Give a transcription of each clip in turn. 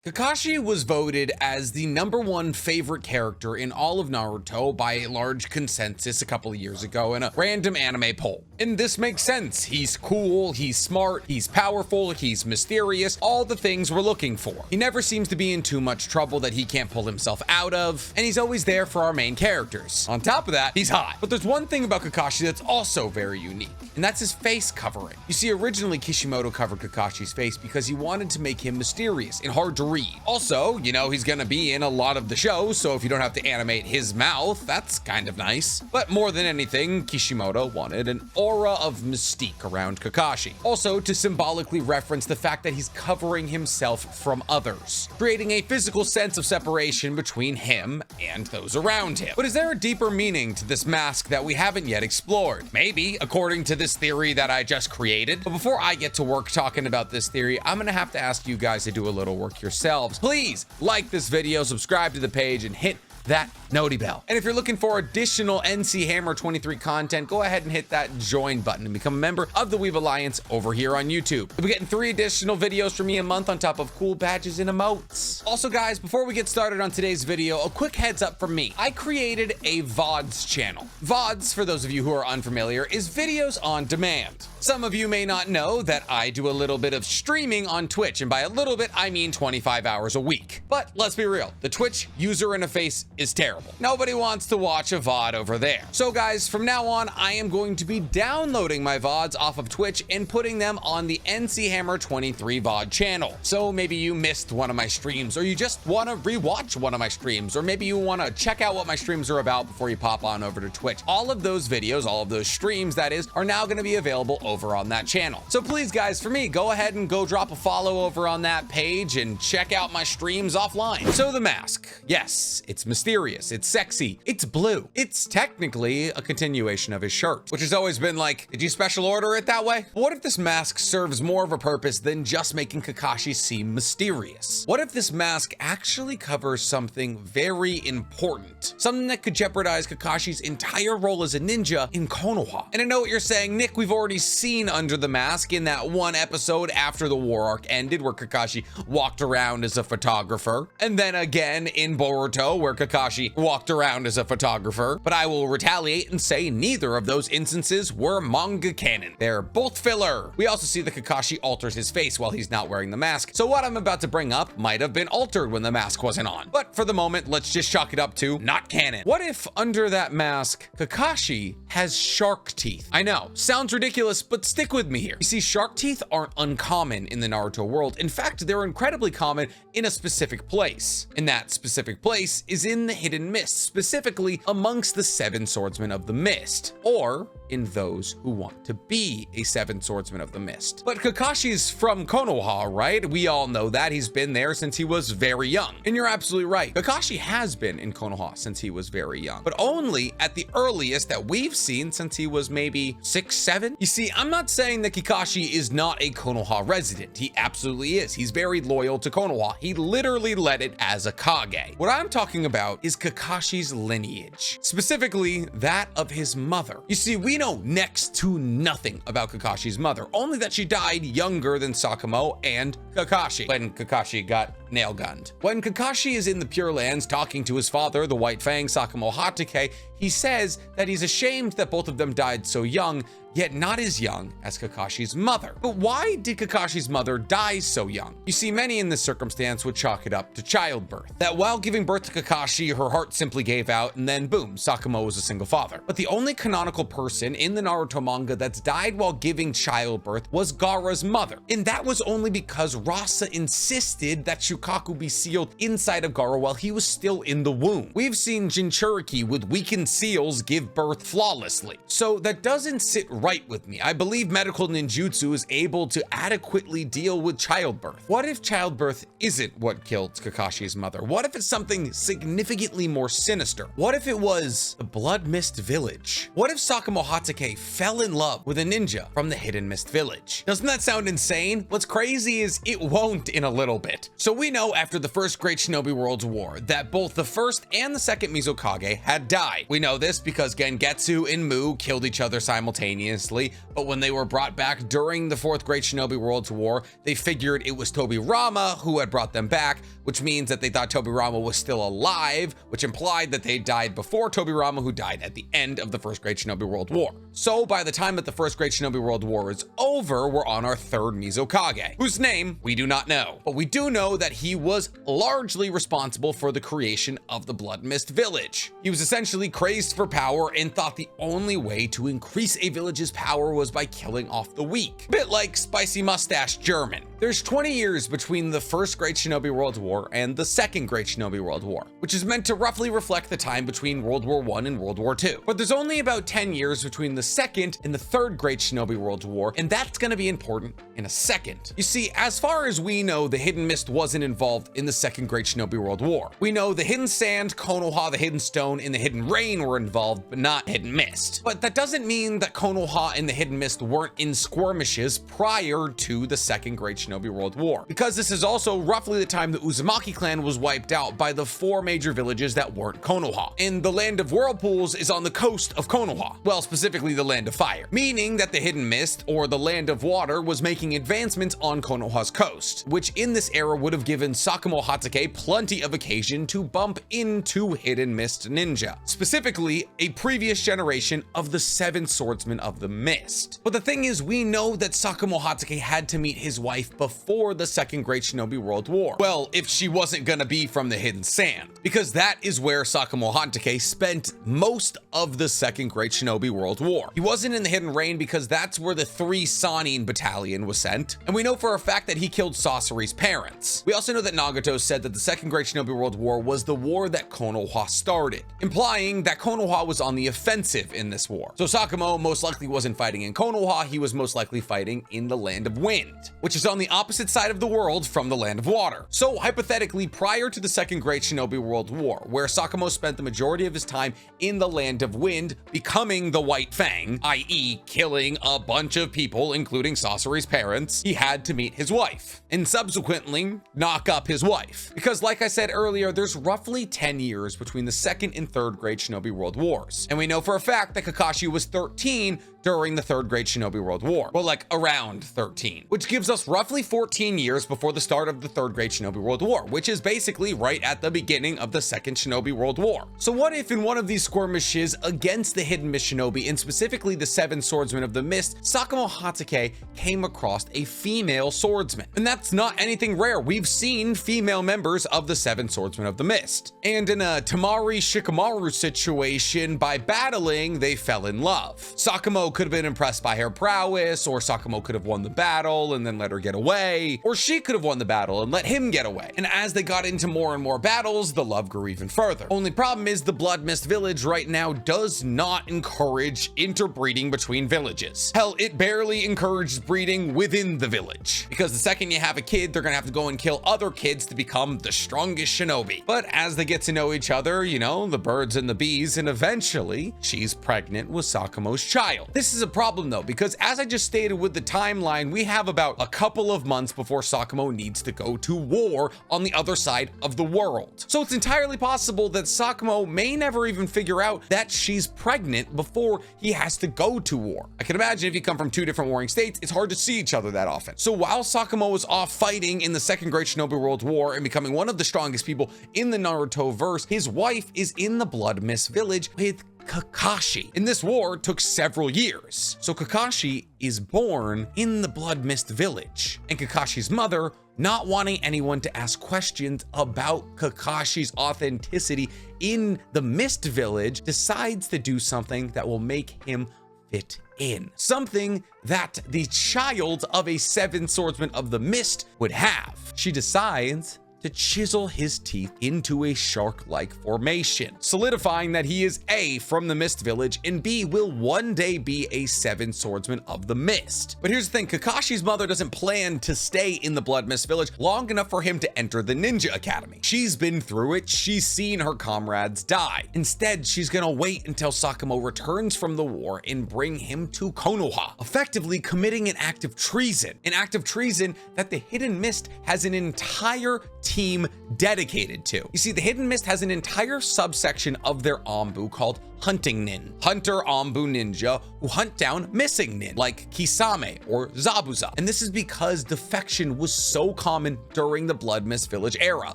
Kakashi was voted as the #1 favorite character in all of Naruto by a large consensus a couple of years ago in a random anime poll. And this makes sense. He's cool, he's smart, he's powerful, he's mysterious, all the things we're looking for. He never seems to be in too much trouble that he can't pull himself out of, and he's always there for our main characters. On top of that, he's hot. But there's one thing about Kakashi that's also very unique, and that's his face covering. You see, originally Kishimoto covered Kakashi's face because he wanted to make him mysterious and hard to read. Also, you know, he's gonna be in a lot of the shows, so if you don't have to animate his mouth, that's kind of nice. But more than anything, Kishimoto wanted an aura of mystique around Kakashi. Also, to symbolically reference the fact that he's covering himself from others, creating a physical sense of separation between him and those around him. But is there a deeper meaning to this mask that we haven't yet explored? Maybe, according to this theory that I just created. But before I get to work talking about this theory, I'm gonna have to ask you guys to do a little work yourselves. Please like this video, subscribe to the page, and hit that noti bell. And if you're looking for additional NC Hammer 23 content, go ahead and hit that join button and become a member of the Weeb Alliance over here on YouTube. You'll be getting 3 additional videos from me a month on top of cool badges and emotes. Also guys, before we get started on today's video, a quick heads up from me. I created a VODs channel. VODs, for those of you who are unfamiliar, is videos on demand. Some of you may not know that I do a little bit of streaming on Twitch, and by a little bit, I mean 25 hours a week. But let's be real, the Twitch user interface is terrible. Nobody wants to watch a VOD over there. So guys, from now on, I am going to be downloading my VODs off of Twitch and putting them on the NC Hammer 23 VOD channel. So maybe you missed one of my streams, or you just want to rewatch one of my streams, or maybe you want to check out what my streams are about before you pop on over to Twitch. All of those videos, all of those streams, that is, are now going to be available over on that channel. So please guys, for me, go ahead and go drop a follow over on that page and check out my streams offline. So the mask, yes, it's mysterious, it's sexy, it's blue. It's technically a continuation of his shirt, which has always been like, did you special order it that way? But what if this mask serves more of a purpose than just making Kakashi seem mysterious? What if this mask actually covers something very important? Something that could jeopardize Kakashi's entire role as a ninja in Konoha. And I know what you're saying, Nick, we've already seen under the mask in that one episode after the war arc ended where Kakashi walked around as a photographer, and then again in Boruto where Kakashi walked around as a photographer. But I will retaliate and say neither of those instances were manga canon. They're both filler. We also see that Kakashi alters his face while he's not wearing the mask, so what I'm about to bring up might have been altered when the mask wasn't on. But for the moment, let's just chalk it up to not canon. What if under that mask, Kakashi has shark teeth? I know, sounds ridiculous, but stick with me here. You see, shark teeth aren't uncommon in the Naruto world. In fact, they're incredibly common in a specific place. And that specific place is in the Hidden Mist, specifically amongst the 7 Swordsmen of the Mist, or in those who want to be a 7 Swordsman of the Mist. But Kakashi's from Konoha, right? We all know that. He's been there since he was very young. And you're absolutely right. Kakashi has been in Konoha since he was very young, but only at the earliest that we've seen since he was maybe 6, 7. You see, I'm not saying that Kakashi is not a Konoha resident. He absolutely is. He's very loyal to Konoha. He literally led it as a Kage. What I'm talking about is Kakashi's lineage, specifically that of his mother. You see, we know next to nothing about Kakashi's mother, only that she died younger than Sakumo and Kakashi when Kakashi got nail gunned. When Kakashi is in the Pure Lands talking to his father, the White Fang Sakumo Hatake, he says that he's ashamed that both of them died so young, yet not as young as Kakashi's mother. But why did Kakashi's mother die so young? You see, many in this circumstance would chalk it up to childbirth. That while giving birth to Kakashi, her heart simply gave out, and then boom, Sakumo was a single father. But the only canonical person in the Naruto manga that's died while giving childbirth was Gaara's mother. And that was only because Rasa insisted that Shukaku be sealed inside of Gaara while he was still in the womb. We've seen Jinchuriki with weakened seals give birth flawlessly. So that doesn't sit right with me. I believe medical ninjutsu is able to adequately deal with childbirth. What if childbirth isn't what killed Kakashi's mother? What if it's something significantly more sinister? What if it was the Blood Mist Village? What if Sakumo Hatake fell in love with a ninja from the Hidden Mist Village? Doesn't that sound insane? What's crazy is it won't in a little bit. So we know after the first Great Shinobi Worlds War that both the first and the second Mizukage had died. We We know this because Gengetsu and Mu killed each other simultaneously, but when they were brought back during the Fourth Great Shinobi Worlds War, they figured it was Tobirama who had brought them back, which means that they thought Tobirama was still alive, which implied that they died before Tobirama, who died at the end of the First Great Shinobi World War. So by the time that the First Great Shinobi World War is over, we're on our third Mizukage, whose name we do not know. But we do know that he was largely responsible for the creation of the Blood Mist Village. He was essentially crazed for power and thought the only way to increase a village's power was by killing off the weak. A bit like Spicy Mustache German. There's 20 years between the First Great Shinobi World War and the Second Great Shinobi World War, which is meant to roughly reflect the time between World War I and World War II. But there's only about 10 years between the Second and the Third Great Shinobi World War, and that's gonna be important in a second. You see, as far as we know, the Hidden Mist wasn't involved in the Second Great Shinobi World War. We know the Hidden Sand, Konoha, the Hidden Stone, and the Hidden Rain were involved, but not Hidden Mist. But that doesn't mean that Konoha and the Hidden Mist weren't in skirmishes prior to the Second Great Shinobi World War, because this is also roughly the time the Uzumaki clan was wiped out by the 4 major villages that weren't Konoha. And the Land of Whirlpools is on the coast of Konoha, well, specifically the Land of Fire, meaning that the Hidden Mist, or the Land of Water, was making advancements on Konoha's coast, which in this era would have given Sakumo Hatake plenty of occasion to bump into Hidden Mist ninja, specifically a previous generation of the 7 swordsmen of the Mist. But the thing is, we know that Sakumo Hatake had to meet his wife before the Second Great Shinobi World War. Well, if she wasn't gonna be from the Hidden Sand, because that is where Sakumo Hatake spent most of the Second Great Shinobi World War. He wasn't in the Hidden Rain because that's where the 3 Sanin battalion was sent, and we know for a fact that he killed Sasori's parents. We also know that Nagato said that the Second Great Shinobi World War was the war that Konoha started, implying that Konoha was on the offensive in this war. So Sakumo most likely wasn't fighting in Konoha, he was most likely fighting in the Land of Wind, which is on the opposite side of the world from the Land of Water. So hypothetically, prior to the Second Great Shinobi World War, where Sakumo spent the majority of his time in the Land of Wind, becoming the White Fang, i.e. killing a bunch of people, including Sasori's parents, he had to meet his wife, and subsequently knock up his wife. Because like I said earlier, there's roughly 10 years between the Second and Third Great Shinobi World Wars. And we know for a fact that Kakashi was 13 during the Third Great Shinobi World War. Well, like around 13, which gives us roughly 14 years before the start of the Third Great Shinobi World War, which is basically right at the beginning of the Second Shinobi World War. So what if in one of these skirmishes against the Hidden Mist Shinobi, and specifically the 7 swordsmen of the Mist, Sakumo Hatake came across a female swordsman? And that's not anything rare. We've seen female members of the 7 swordsmen of the Mist. And in a Tamari Shikamaru situation, by battling, they fell in love. Sakumo could have been impressed by her prowess, or Sakumo could have won the battle and then let her get away, or she could have won the battle and let him get away. And as they got into more and more battles, the love grew even further. Only problem is the Blood Mist Village right now does not encourage interbreeding between villages. Hell, it barely encourages breeding within the village, because the second you have a kid, they're gonna have to go and kill other kids to become the strongest shinobi. But as they get to know each other, you know, the birds and the bees, and eventually she's pregnant with Sakumo's child. This is a problem though, because as I just stated with the timeline, we have about a couple of months before Sakumo needs to go to war on the other side of the world. So it's entirely possible that Sakumo may never even figure out that she's pregnant before he has to go to war. I can imagine if you come from 2 different warring states, it's hard to see each other that often. So while Sakumo was off fighting in the Second Great Shinobi World War and becoming one of the strongest people in the Naruto verse, his wife is in the Blood Mist Village with Kakashi. And this war took several years. So Kakashi is born in the Blood Mist Village. And Kakashi's mother, not wanting anyone to ask questions about Kakashi's authenticity in the Mist Village, decides to do something that will make him fit in. Something that the child of a 7 swordsman of the Mist would have. She decides to chisel his teeth into a shark-like formation, solidifying that he is A, from the Mist Village, and B, will one day be a 7 swordsman of the Mist. But here's the thing, Kakashi's mother doesn't plan to stay in the Blood Mist Village long enough for him to enter the Ninja Academy. She's been through it, she's seen her comrades die. Instead, she's gonna wait until Sakumo returns from the war and bring him to Konoha, effectively committing an act of treason. An act of treason that the Hidden Mist has an entire team dedicated to. You see, the Hidden Mist has an entire subsection of their Anbu called hunting nin, hunter Anbu ninja who hunt down missing nin, like Kisame or Zabuza. And this is because defection was so common during the Blood Mist Village era,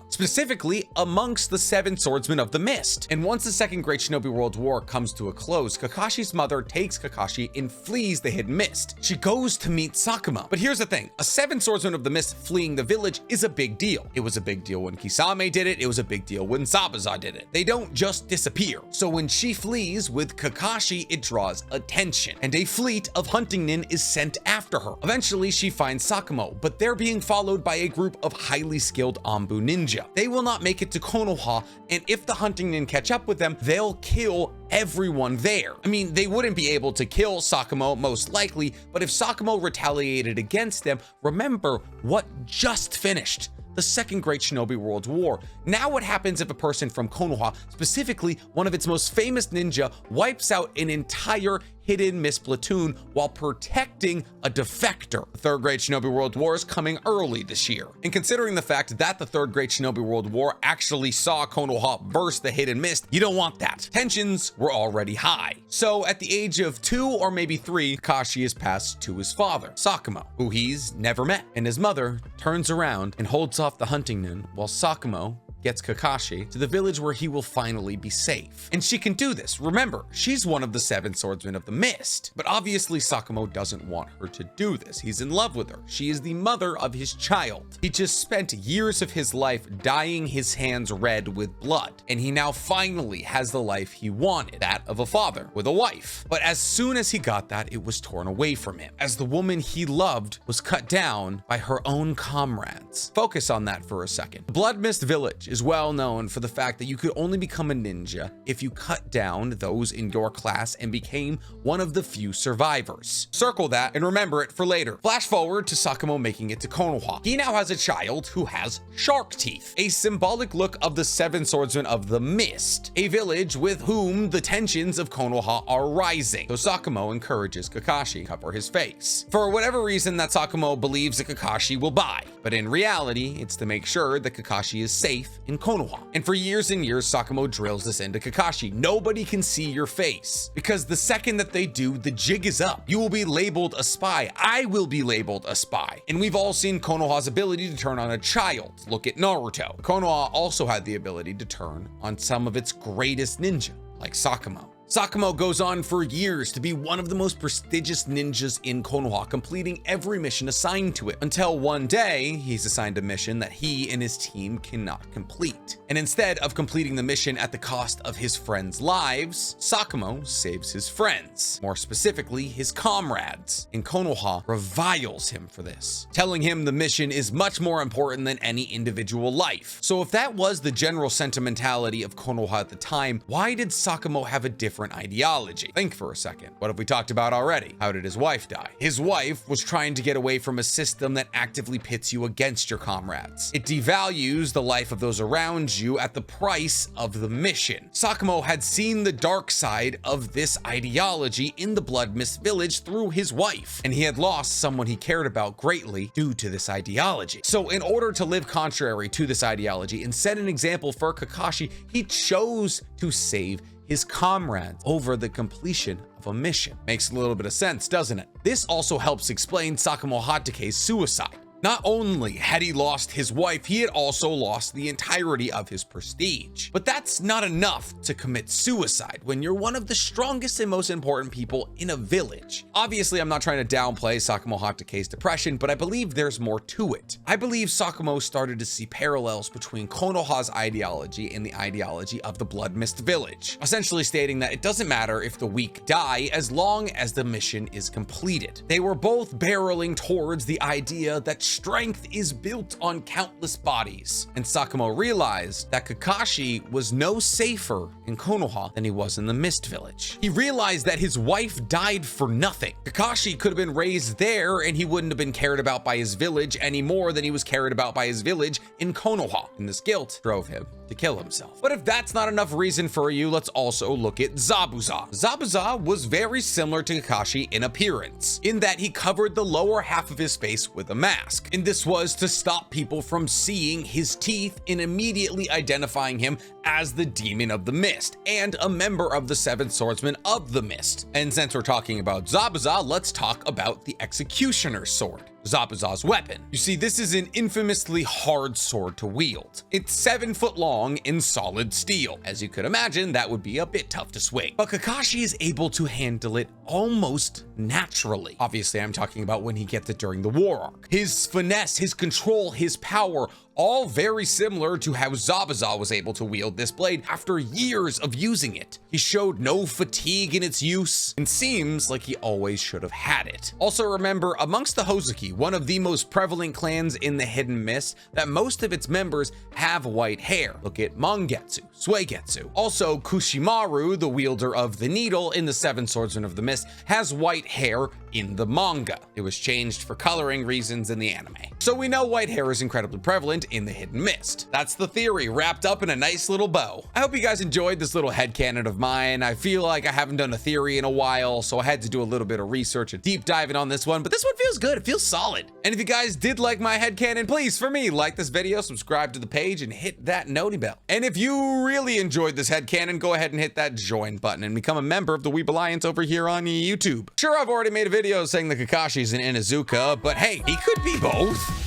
specifically amongst the 7 swordsmen of the Mist. And once the Second Great Shinobi World War comes to a close, Kakashi's mother takes Kakashi and flees the Hidden Mist. She goes to meet Sakumo. But here's the thing, a 7 swordsman of the Mist fleeing the village is a big deal. It was a big deal when Kisame did it, it was a big deal when Zabuza did it. They don't just disappear. So when she flees with Kakashi, it draws attention, and a fleet of hunting nin is sent after her. Eventually, she finds Sakumo, but they're being followed by a group of highly skilled Anbu ninja. They will not make it to Konoha, and if the hunting nin catch up with them, they'll kill everyone there. I mean, they wouldn't be able to kill Sakumo most likely, but if Sakumo retaliated against them, remember what just finished: the Second Great Shinobi World War. Now what happens if a person from Konoha, specifically one of its most famous ninja, wipes out an entire Hidden Mist platoon while protecting a defector? The Third Great Shinobi World War is coming early this year. And considering the fact that the Third Great Shinobi World War actually saw Konoha versus the Hidden Mist, you don't want that. Tensions were already high. So at the age of 2 or maybe 3, Kakashi is passed to his father, Sakumo, who he's never met. And his mother turns around and holds off the hunting nin while Sakumo gets Kakashi to the village where he will finally be safe. And she can do this. Remember, she's one of the 7 swordsmen of the Mist. But obviously Sakumo doesn't want her to do this. He's in love with her. She is the mother of his child. He just spent years of his life dyeing his hands red with blood, and he now finally has the life he wanted, that of a father with a wife. But as soon as he got that, it was torn away from him, as the woman he loved was cut down by her own comrades. Focus on that for a second. Blood Mist Village is well known for the fact that you could only become a ninja if you cut down those in your class and became one of the few survivors. Circle that and remember it for later. Flash forward to Sakumo making it to Konoha. He now has a child who has shark teeth, a symbolic look of the 7 swordsmen of the Mist, a village with whom the tensions of Konoha are rising. So Sakumo encourages Kakashi to cover his face, for whatever reason that Sakumo believes that Kakashi will buy. But in reality, it's to make sure that Kakashi is safe in Konoha. And for years and years, Sakumo drills this into Kakashi. Nobody can see your face, because the second that they do, the jig is up. You will be labeled a spy. I will be labeled a spy. And we've all seen Konoha's ability to turn on a child. Look at Naruto. Konoha also had the ability to turn on some of its greatest ninja, like Sakumo. Sakumo goes on for years to be one of the most prestigious ninjas in Konoha, completing every mission assigned to it, until one day he's assigned a mission that he and his team cannot complete. And instead of completing the mission at the cost of his friends' lives, Sakumo saves his friends, more specifically his comrades, and Konoha reviles him for this, telling him the mission is much more important than any individual life. So if that was the general sentimentality of Konoha at the time, why did Sakumo have a different ideology? Think for a second. What have we talked about already? How did his wife die? His wife was trying to get away from a system that actively pits you against your comrades. It devalues the life of those around you at the price of the mission. Sakumo had seen the dark side of this ideology in the Blood Mist Village through his wife, and he had lost someone he cared about greatly due to this ideology. So in order to live contrary to this ideology and set an example for Kakashi, he chose to save his comrades over the completion of a mission. Makes a little bit of sense, doesn't it? This also helps explain Sakumo Hatake's suicide. Not only had he lost his wife, he had also lost the entirety of his prestige. But that's not enough to commit suicide when you're one of the strongest and most important people in a village. Obviously, I'm not trying to downplay Sakumo Hatake's depression, but I believe there's more to it. I believe Sakumo started to see parallels between Konoha's ideology and the ideology of the Blood Mist Village, essentially stating that it doesn't matter if the weak die as long as the mission is completed. They were both barreling towards the idea that strength is built on countless bodies, and Sakumo realized that Kakashi was no safer in Konoha than he was in the Mist Village. He realized that his wife died for nothing. Kakashi could have been raised there and he wouldn't have been cared about by his village any more than he was cared about by his village in Konoha, and this guilt drove him to kill himself. But if that's not enough reason for you, let's also look at Zabuza. Zabuza was very similar to Kakashi in appearance, in that he covered the lower half of his face with a mask, and this was to stop people from seeing his teeth and immediately identifying him as the Demon of the Mist and a member of the Seven Swordsmen of the Mist. And since we're talking about Zabuza, let's talk about the Executioner's Sword, Zabuza's weapon. You see, this is an infamously hard sword to wield. It's 7 foot long in solid steel. As you could imagine, that would be a bit tough to swing. But Kakashi is able to handle it almost naturally. Obviously, I'm talking about when he gets it during the war arc. His finesse, his control, his power, all very similar to how Zabuza was able to wield this blade after years of using it. He showed no fatigue in its use and seems like he always should have had it. Also remember, amongst the Hozuki, one of the most prevalent clans in the Hidden Mist, that most of its members have white hair. Look at Mangetsu, Suigetsu. Also, Kushimaru, the wielder of the needle in the Seven Swordsmen of the Mist, has white hair in the manga. It was changed for coloring reasons in the anime. So we know white hair is incredibly prevalent in the Hidden Mist. That's the theory wrapped up in a nice little bow. I hope you guys enjoyed this little headcanon of mine. I feel like I haven't done a theory in a while, so I had to do a little bit of research and deep diving on this one, but this one feels good. It feels solid. And if you guys did like my headcanon, please, for me, like this video, subscribe to the page, and hit that noti bell. And if you really enjoyed this headcanon, go ahead and hit that join button and become a member of the Weeb Alliance over here on YouTube. Sure, I've already made a video saying that Kakashi's an Inuzuka, but hey, he could be both.